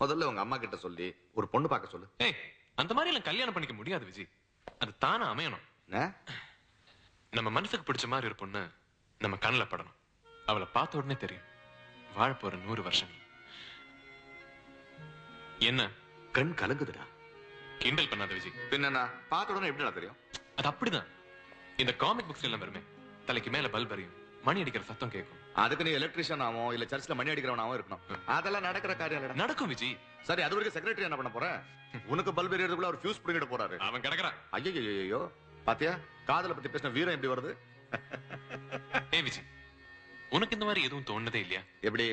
முதல்ல உங்க அம்மா கிட்ட சொல்லி ஒரு பொண்ணு பார்க்க சொல்லு. ஏய், அந்த மாதிரி எல்லாம் கல்யாணம் பண்ணிக்க முடியாது விஜய். அது தானா அமையணும். நம்ம மனசுக்கு பிடிச்ச மாதிரி ஒரு பொண்ணு நம்ம கண்ணுல படணும். அவளை பார்த்த உடனே தெரியும் வாழ போற 100 வருஷங்கள். என்ன கண் கலங்குதுடா. கிண்டல் பண்ணாத விஜய். பின்னா பார்த்த உடனே எப்படிடா தெரியும்? அது அப்படிதான். இந்த காமிக் புக்ஸ் எல்லாம் வருமே, தலைக்கு மேல பல்ப் எரியும், மணி அடிக்கிற சத்தம் கேட்கும். அதுக்கு நீ எலக்ட்ரிஷியன் ஆகும் இல்ல சர்ச்ல மணி அடிக்கிறவனாவும் இருக்கணும். அதெல்லாம் நடக்கிற காரியம் நடக்கும் விஜய். சரி, அது வரைக்கும் செக்ரட்டரி என்ன பண்ண போற? உனக்கு பல்ப் எரியறதுக்குள்ள ஒரு ஃபியூஸ் புடிங்கிட்டு போறாரு. அவன் கிடக்குறான். ஐயோ, பாத்தியா காதல பத்தி பேசின வீரம் எப்படி வருது? ஏய் விஜய், உனக்கு இந்த மாதிரி எதுவும் தோணுதே இல்லையா? எப்படி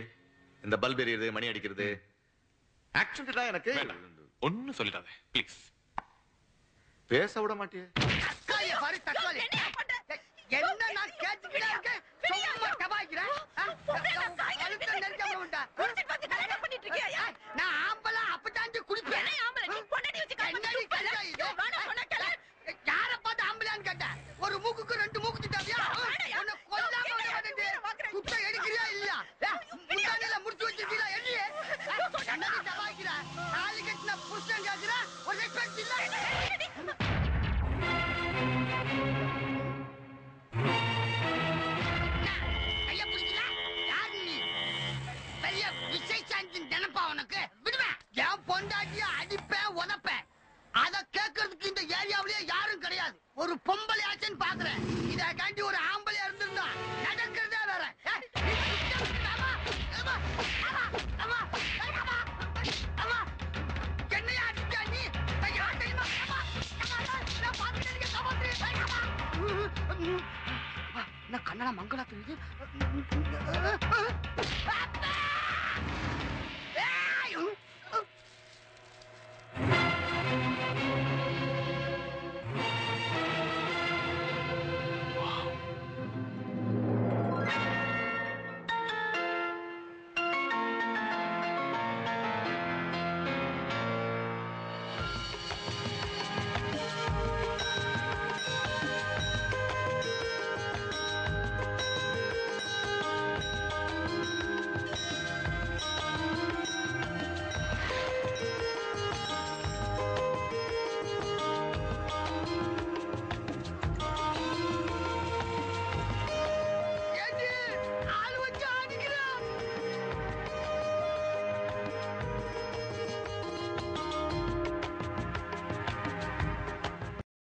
இந்த பல்ப் எரியுது, மணி அடிக்கிறது ஆக்சிடென்ட்டா? எனக்கு ஒன்னு சொல்லிடாத ப்ளீஸ். பேச விட மாட்டியே. என்ன நான் கேட்டுக்கிட்டே இருக்கேன், சும்மா டபாய்க்கிறேன். நான் ஆம்பளை அப்பதாண்டி குடிப்பேன். யார பார்த்து ஆம்பளையான்னு கேட்டேன். ஒரு மூக்குக்கு 2 மூக்குத்தி தேவையா? உன்னை கொல்லாம குத்த எடுக்கிறியா இல்லையா? முந்தானில முடிச்சு வச்சிருக்கீங்களா? என்னையே டபாய்க்கிற தாலி கட்டின புருஷன் கேட்கிற ஒரு ரெஸ்பெக்ட் இல்ல. ஒரு பொம்பளை ஆச்சுன்னு பாக்குறேன். இத காண்டி ஒரு ஆம்பளையா இருந்திருந்தா நடக்கிறதே வேற. என்னையா அடிச்சா நீ? என்ன கண்ணா மங்களா தெரியுது?